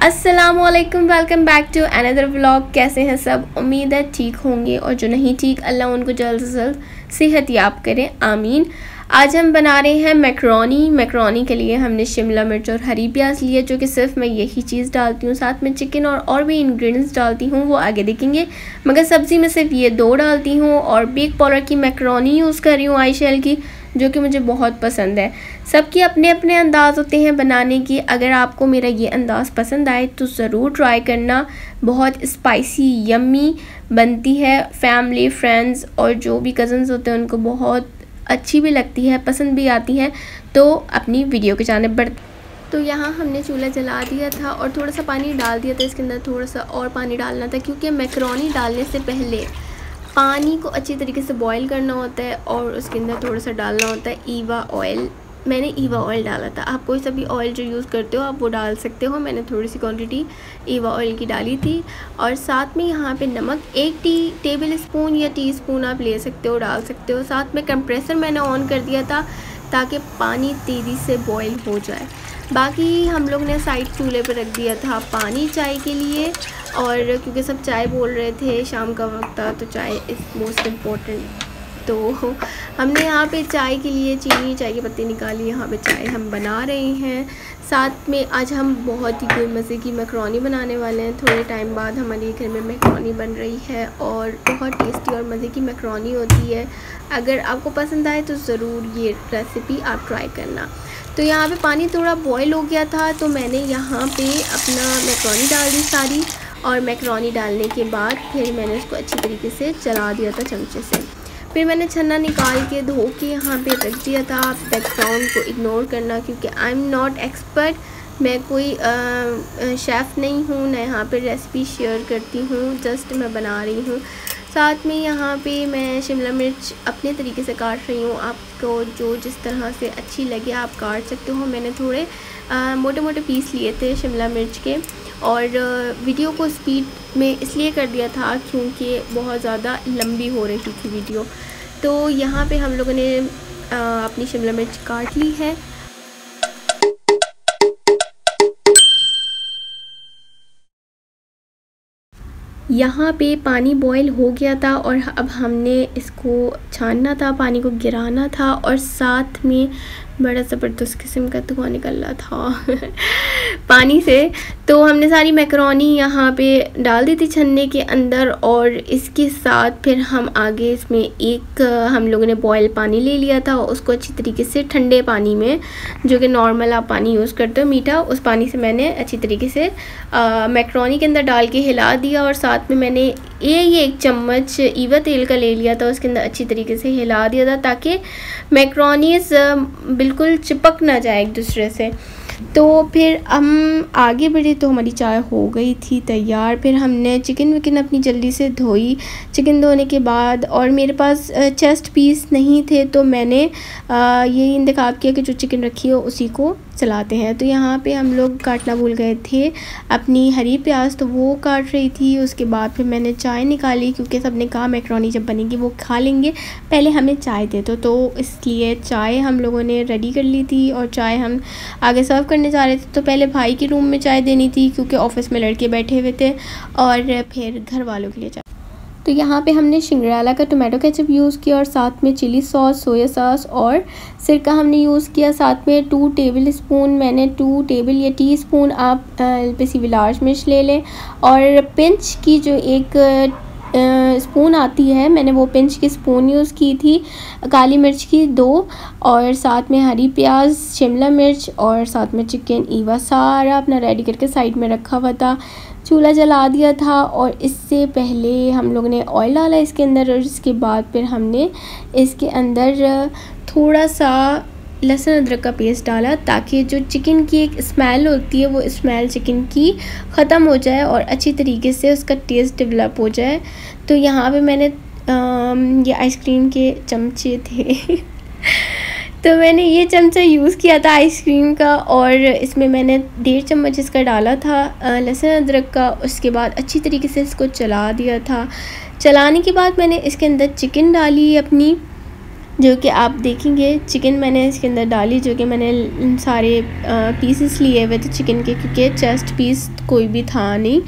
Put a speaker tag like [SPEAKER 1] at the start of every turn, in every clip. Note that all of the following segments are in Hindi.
[SPEAKER 1] अस्सलामुअलैकुम, welcome back to another vlog. कैसे हैं सब? उम्मीद है ठीक होंगे, और जो नहीं ठीक अल्लाह उनको जल्द से जल्द सेहत याब करें, आमीन। आज हम बना रहे हैं मैकरोनी। मैकरोनी के लिए हमने शिमला मिर्च और हरी प्याज लिए, जो कि सिर्फ मैं यही चीज़ डालती हूँ। साथ में चिकन और भी इंग्रेडिएंट्स डालती हूँ, वो आगे देखेंगे। मगर सब्ज़ी में सिर्फ ये दो डालती हूँ, और बिग पाउडर की मैकरोनी यूज़ कर रही हूँ, आई शेल की, जो कि मुझे बहुत पसंद है। सबके अपने अपने अंदाज़ होते हैं बनाने की। अगर आपको मेरा ये अंदाज़ पसंद आए तो ज़रूर ट्राई करना। बहुत स्पाइसी यम्मी बनती है। फैमिली, फ्रेंड्स और जो भी कज़न्स होते हैं उनको बहुत अच्छी भी लगती है, पसंद भी आती है। तो अपनी वीडियो के जानिब बढ़। तो यहाँ हमने चूल्हा जला दिया था और थोड़ा सा पानी डाल दिया था। इसके अंदर थोड़ा सा और पानी डालना था, क्योंकि मैकरोनी डालने से पहले पानी को अच्छी तरीके से बॉईल करना होता है, और उसके अंदर थोड़ा सा डालना होता है ईवा ऑयल। मैंने ईवा ऑयल डाला था। आप कोई सा भी ऑयल जो यूज़ करते हो आप वो डाल सकते हो। मैंने थोड़ी सी क्वांटिटी ईवा ऑयल की डाली थी। और साथ में यहाँ पे नमक 1 टेबल स्पून या टीस्पून आप ले सकते हो, डाल सकते हो। साथ में कंप्रेसर मैंने ऑन कर दिया था ताकि पानी तेज़ी से बॉईल हो जाए। बाकी हम लोग ने साइड चूल्हे पर रख दिया था पानी चाय के लिए, और क्योंकि सब चाय बोल रहे थे, शाम का वक्त था, तो चाय इज़ मोस्ट इम्पोर्टेंट। तो हमने यहाँ पे चाय के लिए चीनी, चाय की पत्ती निकाली। यहाँ पे चाय हम बना रहे हैं। साथ में आज हम बहुत ही कोई मज़े की मैकरोनी बनाने वाले हैं। थोड़े टाइम बाद हमारे घर में मैकरोनी बन रही है, और बहुत टेस्टी और मज़े की मैकरोनी होती है। अगर आपको पसंद आए तो ज़रूर ये रेसिपी आप ट्राई करना। तो यहाँ पे पानी थोड़ा बॉयल हो गया था, तो मैंने यहाँ पे अपना मैकरोनी डाल दी सारी। और मैकरोनी डालने के बाद फिर मैंने उसको अच्छी तरीके से चला दिया था चमचे से। फिर मैंने छन्ना निकाल के धो के यहाँ पे रख दिया था। आप बैकग्राउंड को इग्नोर करना, क्योंकि आई एम नॉट एक्सपर्ट। मैं कोई शेफ़ नहीं हूँ, ना यहाँ पे रेसिपी शेयर करती हूँ, जस्ट मैं बना रही हूँ। साथ में यहाँ पे मैं शिमला मिर्च अपने तरीके से काट रही हूँ। आपको जो जिस तरह से अच्छी लगे आप काट सकते हो। मैंने थोड़े मोटे मोटे पीस लिए थे शिमला मिर्च के, और वीडियो को स्पीड में इसलिए कर दिया था क्योंकि बहुत ज़्यादा लंबी हो रही थी वीडियो। तो यहाँ पे हम लोगों ने अपनी शिमला मिर्च काट ली है। यहाँ पे पानी बॉईल हो गया था, और अब हमने इसको छानना था, पानी को गिराना था, और साथ में बड़ा ज़बरदस्त किस्म का धुआं निकल रहा था पानी से। तो हमने सारी मैकरोनी यहाँ पे डाल दी थी छन्ने के अंदर, और इसके साथ फिर हम आगे इसमें एक हम लोगों ने बॉयल पानी ले लिया था। उसको अच्छी तरीके से ठंडे पानी में, जो कि नॉर्मल आप पानी यूज़ करते हो मीठा, उस पानी से मैंने अच्छी तरीके से मैकरोनी के अंदर डाल के हिला दिया। और साथ में मैंने ये 1 चम्मच ईवा तेल का ले लिया था, उसके अंदर अच्छी तरीके से हिला दिया था ताकि मैकरोनीज़ बिल्कुल चिपक ना जाए एक दूसरे से। तो फिर हम आगे बढ़े, तो हमारी चाय हो गई थी तैयार। फिर हमने चिकन विकन अपनी जल्दी से धोई। चिकन धोने के बाद, और मेरे पास चेस्ट पीस नहीं थे, तो मैंने यही इंतखाब किया कि जो चिकन रखी हो उसी को चलाते हैं। तो यहाँ पे हम लोग काटना भूल गए थे अपनी हरी प्याज, तो वो काट रही थी। उसके बाद फिर मैंने चाय निकाली, क्योंकि सब ने कहा मैकरोनी जब बनेगी वो खा लेंगे, पहले हमें चाय दे दो। तो इसलिए चाय हम लोगों ने रेडी कर ली थी, और चाय हम आगे सर्व करने जा रहे थे। तो पहले भाई के रूम में चाय देनी थी, क्योंकि ऑफिस में लड़के बैठे हुए थे, और फिर घर वालों के लिए चाय। तो यहाँ पे हमने शिंगराला का टोमेटो केचप यूज़ किया, और साथ में चिली सॉस, सोया सॉस और सिरका हमने यूज़ किया। साथ में 2 टेबल स्पून, मैंने 2 टेबल या टीस्पून आप पिसी लार्ज मिर्च ले लें, और पिंच की जो एक स्पून आती है, मैंने वो पिंच की स्पून यूज़ की थी। काली मिर्च की 2, और साथ में हरी प्याज, शिमला मिर्च, और साथ में चिकन ईवा सारा अपना रेडी करके साइड में रखा हुआ था। चूल्हा जला दिया था, और इससे पहले हम लोग ने ऑयल डाला इसके अंदर, और इसके बाद फिर हमने इसके अंदर थोड़ा सा लहसुन अदरक का पेस्ट डाला, ताकि जो चिकन की एक स्मेल होती है वो स्मेल चिकन की ख़त्म हो जाए, और अच्छी तरीके से उसका टेस्ट डेवलप हो जाए। तो यहाँ पे मैंने ये आइसक्रीम के चमचे थे तो मैंने ये चमचा यूज़ किया था आइसक्रीम का, और इसमें मैंने 1.5 चम्मच इसका डाला था लहसुन अदरक का। उसके बाद अच्छी तरीके से इसको चला दिया था। चलाने के बाद मैंने इसके अंदर चिकन डाली अपनी, जो कि आप देखेंगे चिकन मैंने इसके अंदर डाली, जो कि मैंने सारे पीसेस लिए हुए थे चिकन के, क्योंकि चेस्ट पीस कोई भी था नहीं,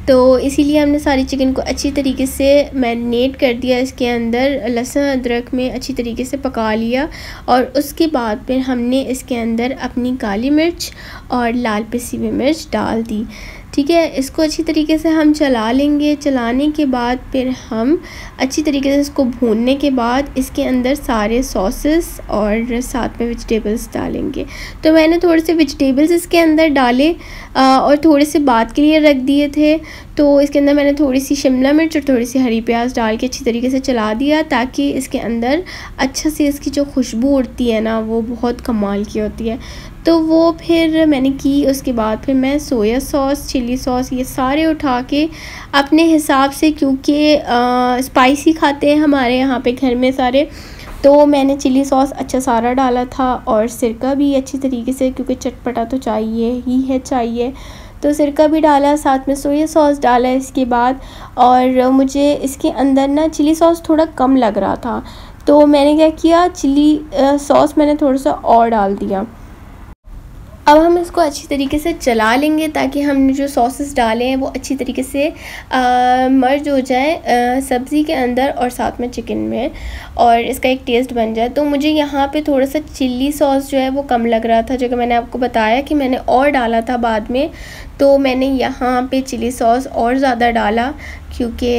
[SPEAKER 1] तो इसीलिए हमने सारी चिकन को अच्छी तरीके से मैरिनेट कर दिया। इसके अंदर लहसुन अदरक में अच्छी तरीके से पका लिया और उसके बाद फिर हमने इसके अंदर अपनी काली मिर्च और लाल पिसी हुई मिर्च डाल दी। ठीक है, इसको अच्छी तरीके से हम चला लेंगे। चलाने के बाद फिर हम अच्छी तरीके से इसको भूनने के बाद इसके अंदर सारे सॉसेस और साथ में वेजिटेबल्स डालेंगे। तो मैंने थोड़े से वेजिटेबल्स इसके अंदर डाले और थोड़े से बाद के लिए रख दिए थे। तो इसके अंदर मैंने थोड़ी सी शिमला मिर्च और थोड़ी सी हरी प्याज डाल के अच्छी तरीके से चला दिया, ताकि इसके अंदर अच्छा से इसकी जो खुशबू उड़ती है ना, वो बहुत कमाल की होती है। तो वो फिर मैंने की। उसके बाद फिर मैं सोया सॉस, चिली सॉस, ये सारे उठा के अपने हिसाब से, क्योंकि स्पाइसी खाते हैं हमारे यहाँ पे घर में सारे, तो मैंने चिली सॉस अच्छा सारा डाला था और सिरका भी अच्छी तरीके से, क्योंकि चटपटा तो चाहिए, तो सिरका भी डाला, साथ में सोया सॉस डाला इसके बाद। और मुझे इसके अंदर ना चिली सॉस थोड़ा कम लग रहा था, तो मैंने क्या किया, चिली सॉस मैंने थोड़ा सा और डाल दिया। अब हम इसको अच्छी तरीके से चला लेंगे, ताकि हमने जो सॉसेस डाले हैं वो अच्छी तरीके से मर्ज हो जाए सब्ज़ी के अंदर और साथ में चिकन में, और इसका एक टेस्ट बन जाए। तो मुझे यहाँ पे थोड़ा सा चिल्ली सॉस जो है वो कम लग रहा था, जो कि मैंने आपको बताया कि मैंने और डाला था बाद में, तो मैंने यहाँ पे चिली सॉस और ज़्यादा डाला, क्योंकि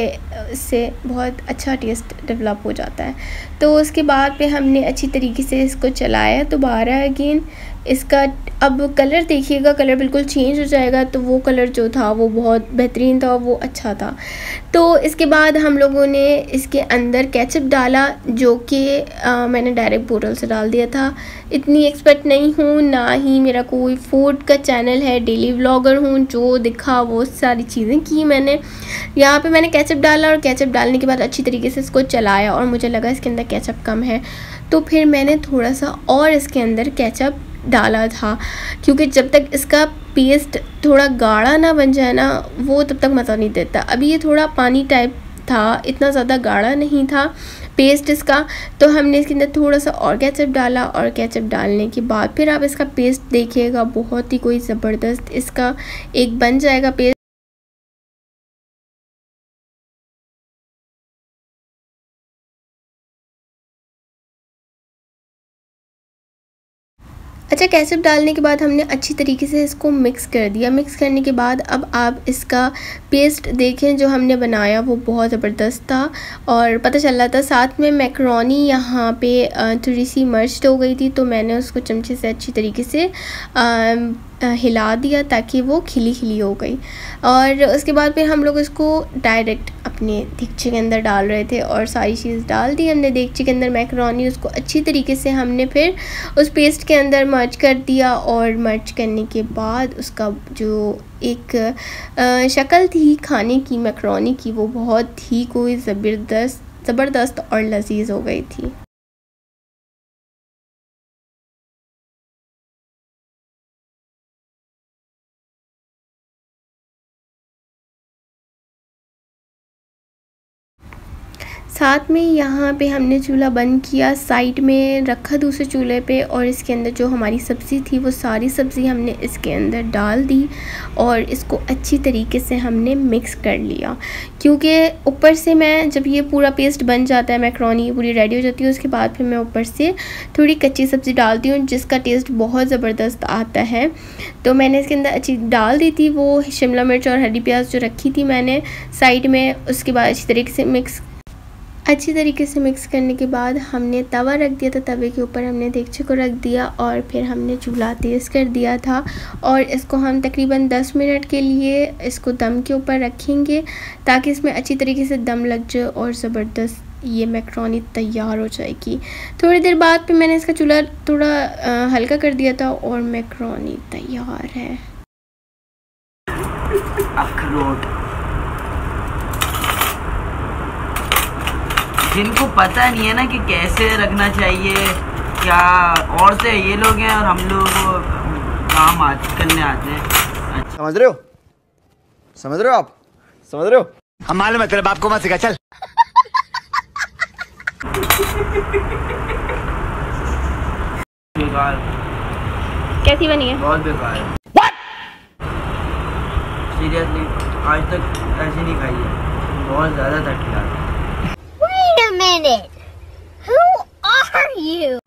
[SPEAKER 1] इससे बहुत अच्छा टेस्ट डेवलप हो जाता है। तो उसके बाद पे हमने अच्छी तरीके से इसको चलाया दोबारा अगेन। इसका अब कलर देखिएगा, कलर बिल्कुल चेंज हो जाएगा। तो वो कलर जो था वो बहुत बेहतरीन था, वो अच्छा था। तो इसके बाद हम लोगों ने इसके अंदर केचप डाला, जो कि मैंने डायरेक्ट बोतल से डाल दिया था। इतनी एक्सपर्ट नहीं हूँ, ना ही मेरा कोई फूड का चैनल है, डेली व्लॉगर हूँ, जो दिखा वो सारी चीज़ें की मैंने। यहाँ पे मैंने केचप डाला और केचप डालने के बाद अच्छी तरीके से इसको चलाया, और मुझे लगा इसके अंदर केचप कम है, तो फिर मैंने थोड़ा सा और इसके अंदर केचप डाला था, क्योंकि जब तक इसका पेस्ट थोड़ा गाढ़ा ना बन जाए ना, वो तब तक मज़ा नहीं देता। अभी ये थोड़ा पानी टाइप था, इतना ज़्यादा गाढ़ा नहीं था पेस्ट इसका। तो हमने इसके अंदर थोड़ा सा और केचप डाला, और केचप डालने के बाद फिर आप इसका पेस्ट देखिएगा, बहुत ही कोई ज़बरदस्त इसका एक बन जाएगा पेस्ट। अच्छा, केचप डालने के बाद हमने अच्छी तरीके से इसको मिक्स कर दिया। मिक्स करने के बाद अब आप इसका पेस्ट देखें जो हमने बनाया, वो बहुत ज़बरदस्त था और पता चल रहा था। साथ में मैकरोनी यहाँ पे थोड़ी सी मर्ज्ड हो गई थी, तो मैंने उसको चमचे से अच्छी तरीके से हिला दिया, ताकि वो खिली खिली हो गई। और उसके बाद फिर हम लोग इसको डायरेक्ट अपने देगचे के अंदर डाल रहे थे, और सारी चीज़ डाल दी हमने देगचे के अंदर मैकरोनी। उसको अच्छी तरीके से हमने फिर उस पेस्ट के अंदर मर्ज कर दिया, और मर्ज करने के बाद उसका जो एक शक्ल थी खाने की मैकरोनी की, वो बहुत ही कोई ज़बरदस्त और लजीज हो गई थी। साथ में यहाँ पे हमने चूल्हा बंद किया, साइड में रखा दूसरे चूल्हे पे, और इसके अंदर जो हमारी सब्ज़ी थी वो सारी सब्ज़ी हमने इसके अंदर डाल दी, और इसको अच्छी तरीके से हमने मिक्स कर लिया। क्योंकि ऊपर से मैं जब ये पूरा पेस्ट बन जाता है, मैकरोनी पूरी रेडी हो जाती है, उसके बाद फिर मैं ऊपर से थोड़ी कच्ची सब्ज़ी डालती हूँ, जिसका टेस्ट बहुत ज़बरदस्त आता है। तो मैंने इसके अंदर अच्छी डाल दी थी वो शिमला मिर्च और हरी प्याज जो रखी थी मैंने साइड में। उसके बाद अच्छी तरीके से मिक्स करने के बाद हमने तवा रख दिया था, तवे के ऊपर हमने देगचे को रख दिया, और फिर हमने चूल्हा तेज़ कर दिया था, और इसको हम तकरीबन 10 मिनट के लिए इसको दम के ऊपर रखेंगे, ताकि इसमें अच्छी तरीके से दम लग जाए और ज़बरदस्त ये मैकरोनी तैयार हो जाएगी। थोड़ी देर बाद फिर मैंने इसका चूल्हा थोड़ा हल्का कर दिया था, और मैकरोनी तैयार है।
[SPEAKER 2] अखरोट जिनको पता नहीं है ना कि कैसे रखना चाहिए, क्या और से ये लोग हैं और हम लोग काम करने आते हैं। अच्छा।
[SPEAKER 3] समझ रहे हो आप समझ रहे हो? हम मालूम है तेरे बाप को मत सिखा, चल।
[SPEAKER 2] बेकार।
[SPEAKER 1] कैसी बनी है?
[SPEAKER 2] बहुत बेकार है। सीरियसली आज तक ऐसी नहीं खाई है, बहुत ज़्यादा तकलीफ।
[SPEAKER 1] Wait a minute. Who are you?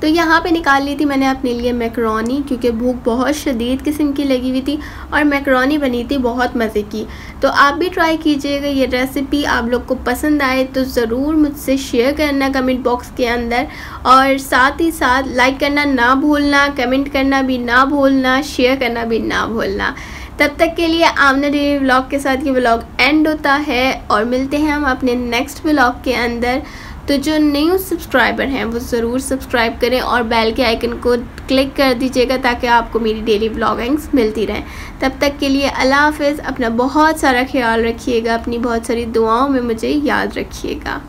[SPEAKER 1] तो यहाँ पे निकाल ली थी मैंने अपने लिए मैकरोनी, क्योंकि भूख बहुत शदीद किस्म की लगी हुई थी और मैकरोनी बनी थी बहुत मज़े की। तो आप भी ट्राई कीजिएगा। ये रेसिपी आप लोग को पसंद आए तो ज़रूर मुझसे शेयर करना कमेंट बॉक्स के अंदर, और साथ ही साथ लाइक करना ना भूलना, कमेंट करना भी ना भूलना, शेयर करना भी ना भूलना। तब तक के लिए आमना डेली व्लॉग के साथ ये व्लॉग एंड होता है और मिलते हैं हम अपने नेक्स्ट व्लॉग के अंदर। तो जो न्यू सब्सक्राइबर हैं वो ज़रूर सब्सक्राइब करें और बेल के आइकन को क्लिक कर दीजिएगा ताकि आपको मेरी डेली व्लॉगिंग्स मिलती रहें। तब तक के लिए अल्लाह हाफ़िज़। अपना बहुत सारा ख्याल रखिएगा, अपनी बहुत सारी दुआओं में मुझे याद रखिएगा।